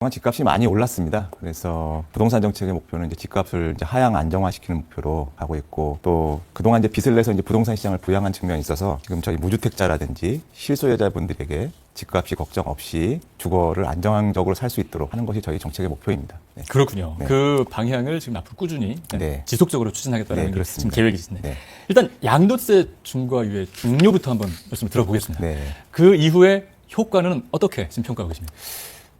그동안 집값이 많이 올랐습니다. 그래서 부동산 정책의 목표는 이제 집값을 이제 하향 안정화시키는 목표로 하고 있고, 또 그동안 이제 빚을 내서 이제 부동산 시장을 부양한 측면이 있어서 지금 저희 무주택자라든지 실소유자분들에게 집값이 걱정 없이 주거를 안정적으로 살 수 있도록 하는 것이 저희 정책의 목표입니다. 네. 그렇군요. 네. 그 방향을 지금 앞으로 꾸준히 지속적으로 추진하겠다는 게 지금 계획이신데 일단 양도세 중과 유예 종료부터 한번 말씀을 들어보겠습니다. 그 이후에 효과는 어떻게 지금 평가하고 계십니까?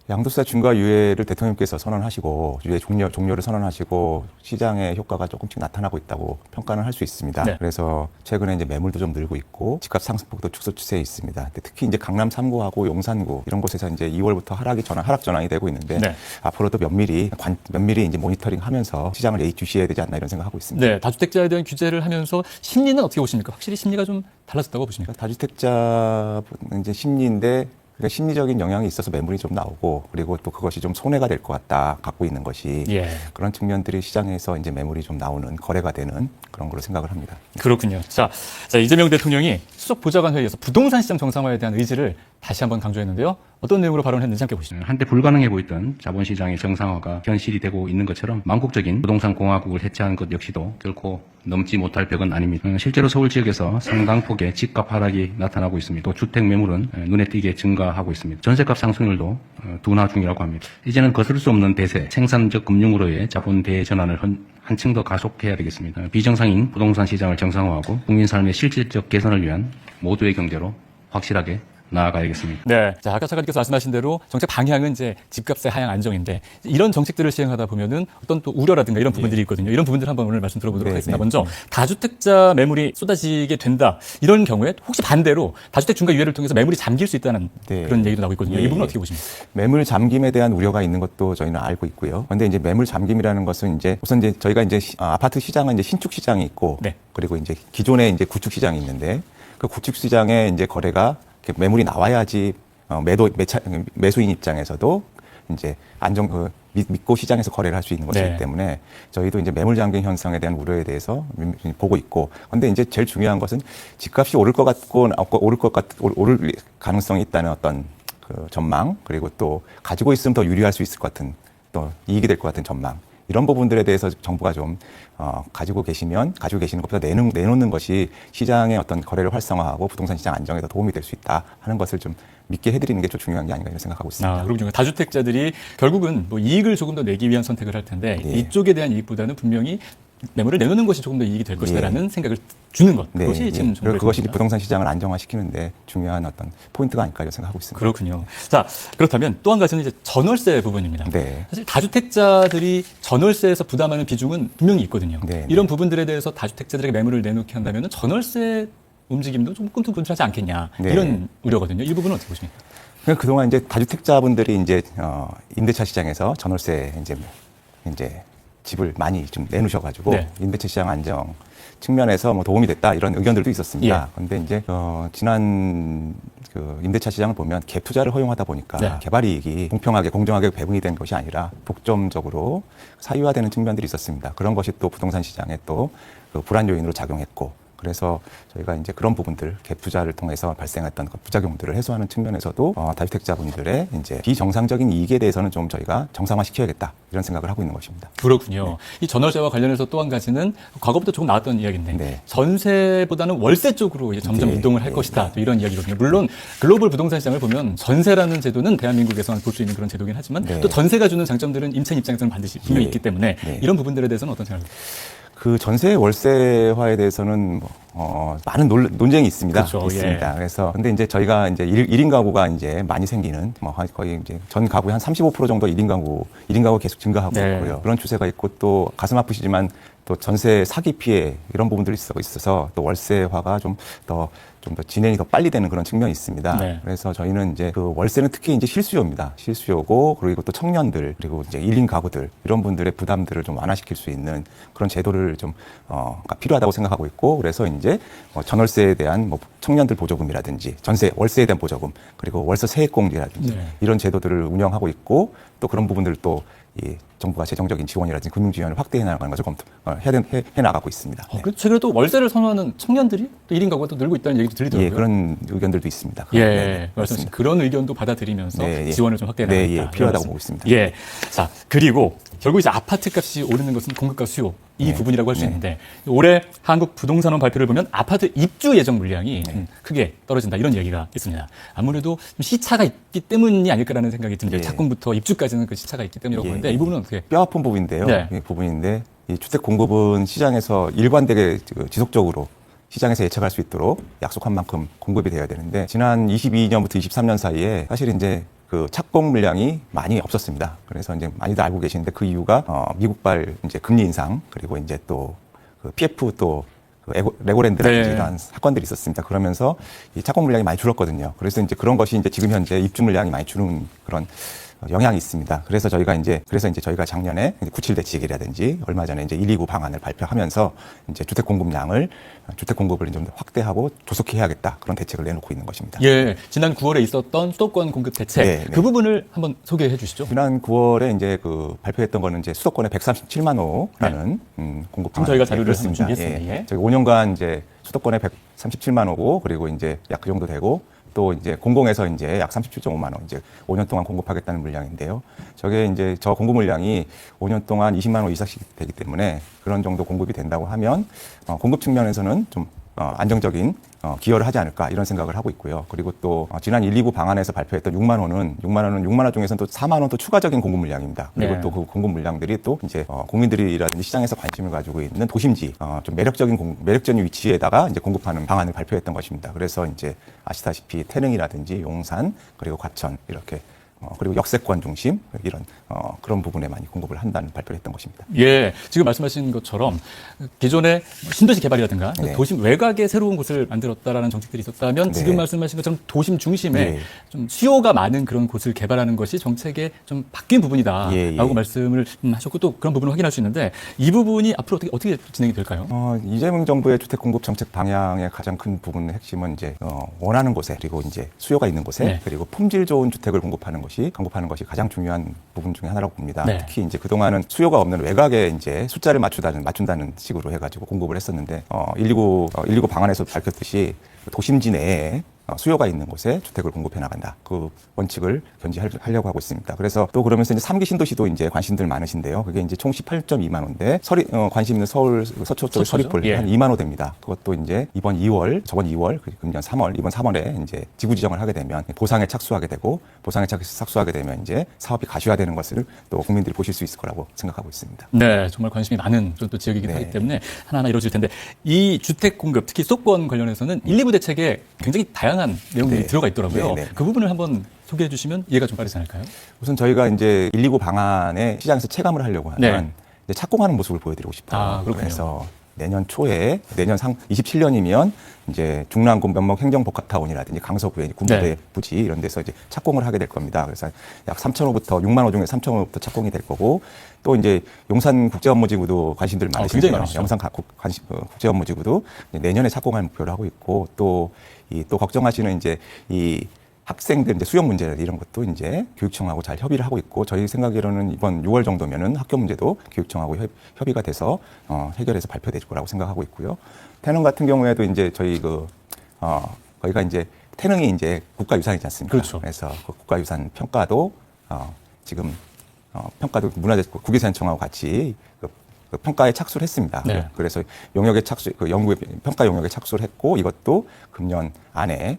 양도세 중과 유예를 대통령께서 선언하시고 유예 종료를 선언하시고 시장의 효과가 조금씩 나타나고 있다고 평가는 할 수 있습니다. 그래서 최근에 이제 매물도 좀 늘고 있고 집값 상승폭도 축소 추세에 있습니다. 특히 이제 강남 3구하고 용산구 이런 곳에서 이제 2월부터 하락 전환이 되고 있는데 앞으로도 면밀히 이제 모니터링하면서 시장을 예의주시해야 되지 않나 이런 생각하고 있습니다. 네, 다주택자에 대한 규제를 하면서 심리는 어떻게 보십니까? 확실히 심리가 좀 달라졌다고 보십니까? 다주택자 이제 심리인데. 그러니까 심리적인 영향이 있어서 매물이 좀 나오고, 그리고 또 그것이 좀 손해가 될 것 같다, 갖고 있는 것이. 그런 측면들이 시장에서 이제 매물이 좀 나오는, 거래가 되는 그런 걸로 생각을 합니다. 그렇군요. 자, 이재명 대통령이 수석 보좌관 회의에서 부동산 시장 정상화에 대한 의지를 다시 한번 강조했는데요. 어떤 내용으로 발언했는지 함께 보시죠. 한때 불가능해 보였던 자본시장의 정상화가 현실이 되고 있는 것처럼 망국적인 부동산 공화국을 해체하는 것 역시도 결코 넘지 못할 벽은 아닙니다. 실제로 서울 지역에서 상당폭의 집값 하락이 나타나고 있습니다. 또 주택 매물은 눈에 띄게 증가하고 있습니다. 전세값 상승률도 둔화 중이라고 합니다. 이제는 거스를 수 없는 대세, 생산적 금융으로의 자본 대전환을 한층 더 가속해야 되겠습니다. 비정상인 부동산 시장을 정상화하고 국민 삶의 실질적 개선을 위한 모두의 경제로 확실하게 나아가야겠습니다. 네. 자, 아까 차관님께서 말씀하신 대로 정책 방향은 이제 집값의 하향 안정인데 이런 정책들을 시행하다 보면은 어떤 또 우려라든가 이런 부분들이 있거든요. 이런 부분들 한번 오늘 말씀 들어보도록 하겠습니다. 먼저 다주택자 매물이 쏟아지게 된다. 이런 경우에 혹시 반대로 다주택 중과 유예를 통해서 매물이 잠길 수 있다는 그런 얘기도 나오고 있거든요. 이 부분 어떻게 보십니까? 매물 잠김에 대한 우려가 있는 것도 저희는 알고 있고요. 그런데 이제 매물 잠김이라는 것은 이제 우선 이제 저희가 이제 아파트 시장은 이제 신축 시장이 있고 그리고 이제 기존에 이제 구축 시장이 있는데 그 구축 시장에 이제 거래가 매물이 나와야지 매수인 입장에서도 이제 믿고 시장에서 거래를 할 수 있는 것이기 때문에 저희도 이제 매물 잠김 현상에 대한 우려에 대해서 보고 있고, 그런데 이제 제일 중요한 것은 집값이 오를 오를 가능성이 있다는 어떤 그 전망, 그리고 또 가지고 있으면 더 유리할 수 있을 것 같은, 또 이익이 될 것 같은 전망. 이런 부분들에 대해서 정부가 좀 가지고 계시는 것보다 내놓는 것이 시장의 어떤 거래를 활성화하고 부동산 시장 안정에 더 도움이 될 수 있다 하는 것을 좀 믿게 해드리는 게 좀 중요한 게 아닌가 이런 생각하고 있습니다. 그렇군요. 다주택자들이 결국은 뭐 이익을 조금 더 내기 위한 선택을 할 텐데 이쪽에 대한 이익보다는 분명히 매물을 내놓는 것이 조금 더 이익이 될 것이다라는 생각을 주는 것. 그것이 지금 그리고 그것이 부동산 시장을 안정화시키는데 중요한 어떤 포인트가 아닐까 생각하고 있습니다. 그렇군요. 자, 그렇다면 또 한 가지는 이제 전월세 부분입니다. 사실 다주택자들이 전월세에서 부담하는 비중은 분명히 있거든요. 이런 부분들에 대해서 다주택자들에게 매물을 내놓게 한다면 전월세 움직임도 좀 꿈틀꿈틀하지 않겠냐 이런 우려거든요. 이 부분은 어떻게 보십니까? 그동안 이제 다주택자분들이 이제 임대차 시장에서 전월세 이제 집을 많이 좀 내놓으셔가지고 임대차 시장 안정 측면에서 뭐 도움이 됐다 이런 의견들도 있었습니다. 그런데 이제 지난 그 임대차 시장을 보면 갭 투자를 허용하다 보니까 개발 이익이 공평하게 공정하게 배분이 된 것이 아니라 독점적으로 사유화되는 측면들이 있었습니다. 그런 것이 또 부동산 시장에 또 그 불안 요인으로 작용했고. 그래서 저희가 이제 그런 부분들, 갭 투자를 통해서 발생했던 그 부작용들을 해소하는 측면에서도 다주택자분들의 이제 비정상적인 이익에 대해서는 좀 저희가 정상화시켜야겠다 이런 생각을 하고 있는 것입니다. 그렇군요. 이 전월세와 관련해서 또 한 가지는 과거부터 조금 나왔던 이야기인데 전세보다는 월세 쪽으로 이제 점점 이동을 할 것이다. 또 이런 이야기거든요. 물론 글로벌 부동산 시장을 보면 전세라는 제도는 대한민국에서만 볼 수 있는 그런 제도긴 하지만 또 전세가 주는 장점들은 임차인 입장에서는 반드시 분명히 있기 때문에 이런 부분들에 대해서는 어떤 생각입니까? 그 전세 월세화에 대해서는 많은 논쟁이 있습니다. 있습니다. 그래서 근데 이제 저희가 이제 1인 가구가 이제 많이 생기는 거의 이제 전 가구의 한 35% 정도 1인 가구 계속 증가하고 있고요. 그런 추세가 있고 또 가슴 아프시지만 또 전세 사기 피해 이런 부분들이 있어서 또 월세화가 좀 더 진행이 더 빨리 되는 그런 측면이 있습니다. 그래서 저희는 이제 그 월세는 특히 이제 실수요입니다. 실수요고 그리고 또 청년들 그리고 이제 1인 가구들 이런 분들의 부담들을 좀 완화시킬 수 있는 그런 제도를 좀 필요하다고 생각하고 있고 그래서 이제 전월세에 대한 뭐 청년들 보조금이라든지 월세에 대한 보조금 그리고 월세 세액공제라든지 이런 제도들을 운영하고 있고 또 그런 부분들을 또 정부가 재정적인 지원이라든지 금융 지원을 확대해 나가는 것을 해 나가고 있습니다. 네. 최근에 또 월세를 선호하는 청년들이 또 1인 가구가 또 늘고 있다는 얘기도 들리더라고요. 예, 그런 의견들도 있습니다. 예, 말씀하신 그런 의견도 받아들이면서 네, 예. 지원을 좀 확대해 나가겠다. 네, 예, 필요하다고 보고 있습니다. 예. 자, 그리고 결국 이제 아파트 값이 오르는 것은 공급과 수요 이 부분이라고 할 수 있는데 올해 한국 부동산원 발표를 보면 아파트 입주 예정 물량이 크게 떨어진다 이런 얘기가 있습니다. 아무래도 좀 시차가 있기 때문이 아닐까라는 생각이 듭니다. 예. 착공부터 입주까지는 그 시차가 있기 때문이라고 보는데 이 부분은 어떻게? 뼈 아픈 부분인데요. 네. 이 부분인데 이 주택 공급은 시장에서 일관되게 지속적으로 시장에서 예측할 수 있도록 약속한 만큼 공급이 되어야 되는데 지난 22년부터 23년 사이에 사실 이제 그 착공 물량이 많이 없었습니다. 그래서 이제 많이들 알고 계시는데 그 이유가 미국발 이제 금리 인상 그리고 이제 또 그 PF 또 그 레고랜드라든지 네. 이런 사건들이 있었습니다. 그러면서 이 착공 물량이 많이 줄었거든요. 그래서 이제 그런 것이 이제 지금 현재 입주 물량이 많이 주는 그런 영향이 있습니다. 그래서 저희가 작년에 97대칙이라든지 얼마 전에 이제 129 방안을 발표하면서 이제 주택 공급을 좀 더 확대하고 조속해야겠다 그런 대책을 내놓고 있는 것입니다. 예, 지난 9월에 있었던 수도권 공급 대책 네, 그 부분을 한번 소개해 주시죠. 지난 9월에 이제 그 발표했던 거는 이제 수도권에 137만 호라는 공급 방안. 저희가 자료를 예, 한번 준비했습니다. 예. 저희 5년간 이제 수도권에 137만 호고 그리고 이제 약 그 정도 되고 또 이제 공공에서 이제 약 37.5만 원 이제 5년 동안 공급하겠다는 물량인데요. 저게 이제 저 공급 물량이 5년 동안 20만 호 이상씩 되기 때문에 그런 정도 공급이 된다고 하면 공급 측면에서는 좀 안정적인 기여를 하지 않을까 이런 생각을 하고 있고요. 그리고 또 지난 129 방안에서 발표했던 6만 호 중에서는 또 4만 원 또 추가적인 공급 물량입니다. 그리고 네. 또 그 공급 물량들이 또 이제 국민들이라든지 시장에서 관심을 가지고 있는 도심지 좀 매력적인 위치에다가 이제 공급하는 방안을 발표했던 것입니다. 그래서 이제 아시다시피 태릉이라든지 용산 그리고 과천 이렇게 그리고 역세권 중심 이런 그런 부분에 많이 공급을 한다는 발표를 했던 것입니다. 예, 지금 말씀하신 것처럼 기존의 신도시 개발이라든가 네. 도심 외곽에 새로운 곳을 만들었다라는 정책들이 있었다면 지금 네. 말씀하신 것처럼 도심 중심에 네. 좀 수요가 많은 그런 곳을 개발하는 것이 정책의 좀 바뀐 부분이다라고 예. 말씀을 하셨고 또 그런 부분을 확인할 수 있는데 이 부분이 앞으로 어떻게 진행이 될까요? 이재명 정부의 주택 공급 정책 방향의 가장 큰 부분의 핵심은 이제 원하는 곳에 그리고 이제 수요가 있는 곳에 네. 그리고 품질 좋은 주택을 공급하는 것이 가장 중요한 부분 중에 하나라고 봅니다. 네. 특히 이제 그동안은 수요가 없는 외곽에 이제 숫자를 맞춘다는 식으로 해가지고 공급을 했었는데 129 방안에서 밝혔듯이 도심지 내에 수요가 있는 곳에 주택을 공급해 나간다. 그 원칙을 견지하려고 하고 있습니다. 그래서 또 그러면서 이제 3기 신도시도 이제 관심들 많으신데요. 그게 이제 총 18.2만 호인데 관심 있는 서울 서초 쪽 서리풀 예. 한 2만 호 됩니다. 그것도 이제 저번 2월, 금년 3월, 이번 3월에 이제 지구 지정을 하게 되면 보상에 착수하게 되고 보상에 착수하게 되면 이제 사업이 가시화되는 것을 또 국민들이 보실 수 있을 거라고 생각하고 있습니다. 네, 정말 관심이 많은 또 지역이긴 하기 때문에 하나하나 이루어질 텐데 이 주택 공급, 특히 수도권 관련해서는 1, 2부 대책에 굉장히 다양한 내용들이 들어가 있더라고요. 그 부분을 한번 소개해 주시면 이해가 좀 빠르지 않을까요? 우선 저희가 이제 129 방안에 시장에서 체감을 하려고 하면 이제 착공하는 모습을 보여드리고 싶어요. 그래서 내년 초에 27년이면 이제 중랑구 면목 행정복합타운이라든지 강서구의 군부대 부지 이런 데서 이제 착공을 하게 될 겁니다. 그래서 약 3,000호부터 6만 호 중에 3,000호부터 착공이 될 거고 또 이제 용산 국제업무지구도 관심들 많으신데요. 용산 국제업무지구도 내년에 착공할 목표를 하고 있고 또 걱정하시는 이제 이 학생들 이제 수용 문제 이런 것도 이제 교육청하고 잘 협의를 하고 있고 저희 생각으로는 이번 6월 정도면은 학교 문제도 교육청하고 협의가 돼서 해결해서 발표될 거라고 생각하고 있고요. 태릉 같은 경우에도 이제 저희 거기가 이제 태릉이 이제 국가유산이지 않습니까? 그렇죠. 그래서 그 국가유산 평가도 지금 평가도 국유산청하고 같이 그 평가에 착수를 했습니다. 네. 그래서 평가 영역에 착수를 했고 이것도 금년 안에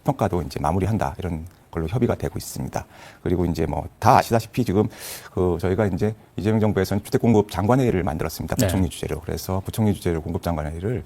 평가도 이제 마무리한다 이런 걸로 협의가 되고 있습니다. 그리고 이제 뭐 다 아시다시피 지금 저희가 이제 이재명 정부에서는 주택공급 장관회의를 만들었습니다. 부총리 주재로. 그래서 부총리 주재로 공급장관회의를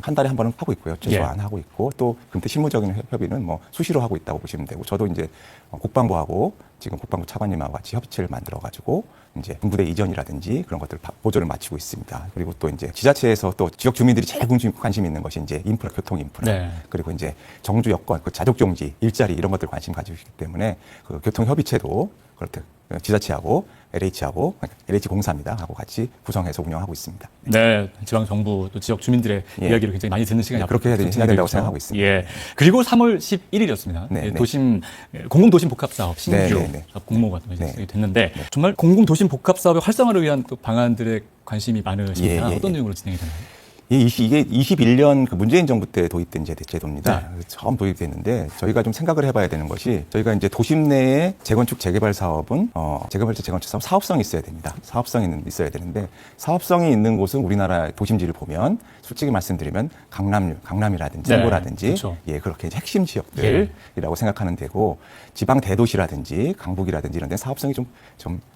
한 달에 한 번은 하고 있고요. 최소한 하고 있고 또 금태 실무적인 협의는 뭐 수시로 하고 있다고 보시면 되고 저도 이제 국방부하고 지금 국방부 차관님하고 같이 협의체를 만들어 가지고 이제 군부대 이전이라든지 그런 것들 보조를 마치고 있습니다. 그리고 또 이제 지자체에서 또 지역 주민들이 제일 관심 있는 것이 이제 인프라, 교통 인프라. 그리고 이제 정주 여건, 자족 종지, 일자리 이런 것들 관심 가지고 있기 때문에 그 교통 협의체도 그렇게 지자체하고 LH하고 LH공사입니다. 하고 같이 구성해서 운영하고 있습니다. 네, 지방 정부 또 지역 주민들의 예. 이야기를 굉장히 많이 듣는 시간이 그렇게 해야 된다고 생각하고 있습니다. 예. 그리고 3월 11일이었습니다. 네, 네. 도심 공공도심 복합사업 신규 네, 네, 네. 공모가 네. 됐는데 정말 공공도심 복합사업의 활성화를 위한 또 방안들의 관심이 많으십니다. 예, 예, 어떤 예. 내용으로 진행이 되나요? 이게 21년 그 문재인 정부 때 도입된 제도입니다. 네. 처음 도입됐는데 저희가 좀 생각을 해봐야 되는 것이 저희가 이제 도심 내에 재건축 재개발 사업은 재개발자 재건축 사업 사업성이 있어야 됩니다. 사업성이 있어야 되는데 사업성이 있는 곳은 우리나라 도심지를 보면 솔직히 말씀드리면 강남이라든지 네. 서구라든지 그렇죠. 예 그렇게 이제 핵심 지역들이라고 생각하는 데고 지방 대도시라든지 강북이라든지 이런 데 사업성이 좀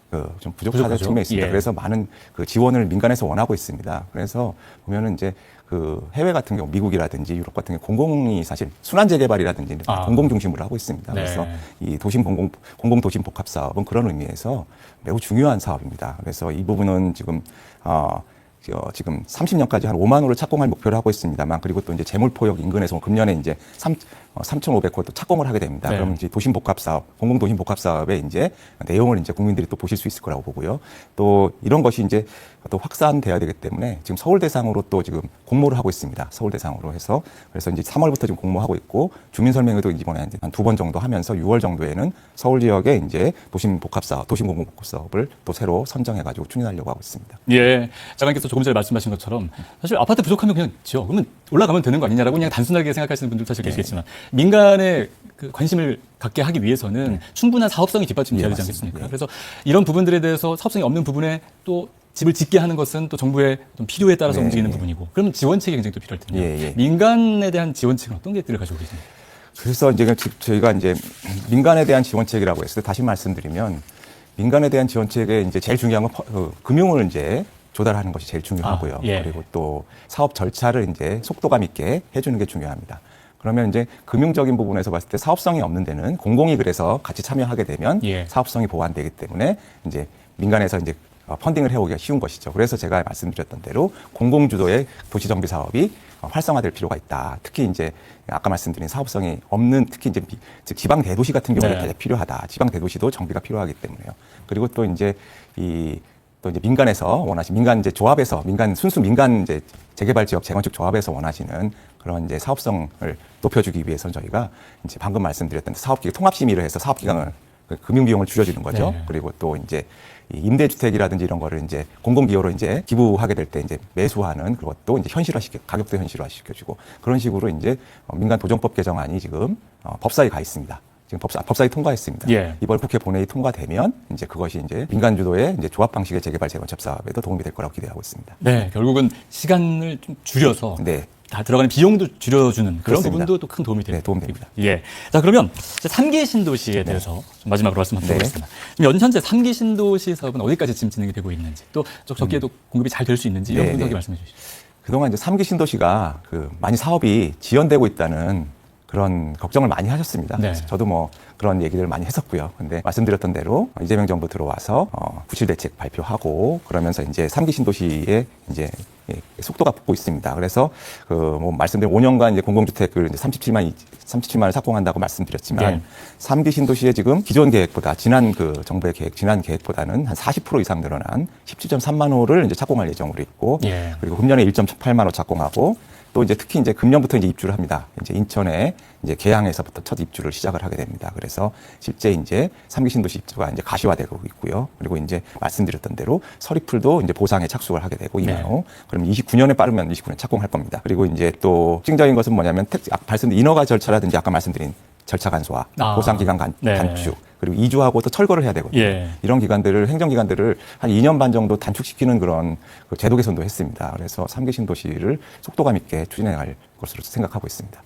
부족하다는 부족하죠. 측면이 있습니다. 예. 그래서 많은 그 지원을 민간에서 원하고 있습니다. 그래서 보면은 이제 그 해외 같은 경우 미국이라든지 유럽 같은 경우 공공이 사실 순환 재개발이라든지 공공 중심으로 하고 있습니다. 네. 그래서 이 도심 공공 도심 복합 사업은 그런 의미에서 매우 중요한 사업입니다. 그래서 이 부분은 지금 30년까지 한 5만 호를 착공할 목표를 하고 있습니다만 그리고 또 이제 재물포역 인근에서 금년에 이제 3,500호 또 착공을 하게 됩니다. 네. 그러면 이제 도심 복합 사업, 공공 도심 복합 사업의 이제 내용을 이제 국민들이 또 보실 수 있을 거라고 보고요. 또 이런 것이 이제 또 확산돼야 되기 때문에 지금 서울 대상으로 또 지금 공모를 하고 있습니다. 서울 대상으로 해서 그래서 이제 3월부터 지금 공모하고 있고 주민 설명회도 이번에 한 2번 정도 하면서 6월 정도에는 서울 지역에 이제 도심 복합 사업, 도심 공공 복합 사업을 또 새로 선정해 가지고 추진하려고 하고 있습니다. 예. 장관께서 조금 전에 말씀하신 것처럼 사실 아파트 부족하면 그냥 지어. 그러면 올라가면 되는 거 아니냐라고 그냥 단순하게 생각하시는 분들도 사실 계시겠지만 민간의 그 관심을 갖게 하기 위해서는 충분한 사업성이 뒷받침돼야 되지 않겠습니까? 그래서 이런 부분들에 대해서 사업성이 없는 부분에 또 집을 짓게 하는 것은 또 정부의 좀 필요에 따라서 움직이는 부분이고 그럼 지원책이 굉장히 또 필요할 텐데 민간에 대한 지원책은 어떤 계획들을 가지고 계십니까? 그래서 이제 저희가 이제 민간에 대한 지원책이라고 했을 때 다시 말씀드리면 민간에 대한 지원책에 이제 제일 중요한 건 금융을 이제 조달하는 것이 제일 중요하고요. 예. 그리고 또 사업 절차를 이제 속도감 있게 해주는 게 중요합니다. 그러면 이제 금융적인 부분에서 봤을 때 사업성이 없는 데는 공공이 그래서 같이 참여하게 되면 사업성이 보완되기 때문에 이제 민간에서 이제 펀딩을 해오기가 쉬운 것이죠. 그래서 제가 말씀드렸던 대로 공공주도의 도시정비 사업이 활성화될 필요가 있다. 특히 이제 아까 말씀드린 사업성이 없는 특히 이제 즉 지방 대도시 같은 경우는 되게 필요하다. 지방 대도시도 정비가 필요하기 때문에요. 그리고 또 이제 또 이제 민간에서 민간 이제 조합에서 순수 민간 이제 재개발 지역 재건축 조합에서 원하시는 그런 이제 사업성을 높여주기 위해서 저희가 이제 방금 말씀드렸던 사업기획 통합심의를 해서 사업기간을 금융 비용을 줄여주는 거죠. 네. 그리고 또 이제 임대주택이라든지 이런 거를 이제 공공기여로 이제 기부하게 될 때 이제 매수하는 그것도 이제 가격도 현실화시켜주고 그런 식으로 이제 민간 도정법 개정안이 지금 법사위에 가 있습니다. 지금 법사위 통과했습니다. 이번 국회 본회의 통과되면 이제 그것이 이제 민간 주도의 이제 조합 방식의 재개발 재건축 사업에도 도움이 될 거라고 기대하고 있습니다. 네, 결국은 시간을 좀 줄여서 다 들어가는 비용도 줄여주는 그런 그렇습니다. 부분도 또 큰 도움이 됩니다. 네, 도움됩니다. 예. 자, 그러면 3기 신도시에 대해서 좀 마지막으로 말씀 한번 드리겠습니다. 지금 현재 3기 신도시 사업은 어디까지 지금 진행이 되고 있는지 또 저기에도 공급이 잘 될 수 있는지 이런 분석에 말씀해 주시죠. 그동안 이제 3기 신도시가 많이 사업이 지연되고 있다는 그런 걱정을 많이 하셨습니다. 저도 뭐 그런 얘기를 많이 했었고요. 근데 말씀드렸던 대로 이재명 정부 들어와서 구실 대책 발표하고 그러면서 이제 3기 신도시에 이제 속도가 붙고 있습니다. 그래서 뭐 말씀드린 5년간 이제 공공주택을 이제 37만을 착공한다고 말씀드렸지만 3기 신도시에 지금 기존 계획보다 지난 정부의 지난 계획보다는 한 40% 이상 늘어난 17.3만 호를 이제 착공할 예정으로 있고 그리고 금년에 1.8만 호 착공하고 또 이제 특히 이제 금년부터 이제 입주를 합니다. 이제 인천에 이제 계양에서부터 첫 입주를 시작을 하게 됩니다. 그래서 실제 이제 3기 신도시 입주가 이제 가시화되고 있고요. 그리고 이제 말씀드렸던 대로 서리풀도 이제 보상에 착수를 하게 되고 2만 호. 그러면 29년에 빠르면 29년 착공할 겁니다. 그리고 이제 또 특징적인 것은 뭐냐면 말씀드린 인허가 절차라든지 아까 말씀드린 절차 간소화, 보상 기간 단축, 그리고 이주하고 또 철거를 해야 되거든요. 이런 행정기관들을 한 2년 반 정도 단축시키는 그런 제도 개선도 했습니다. 그래서 3기 신도시를 속도감 있게 추진해 갈 것으로 생각하고 있습니다.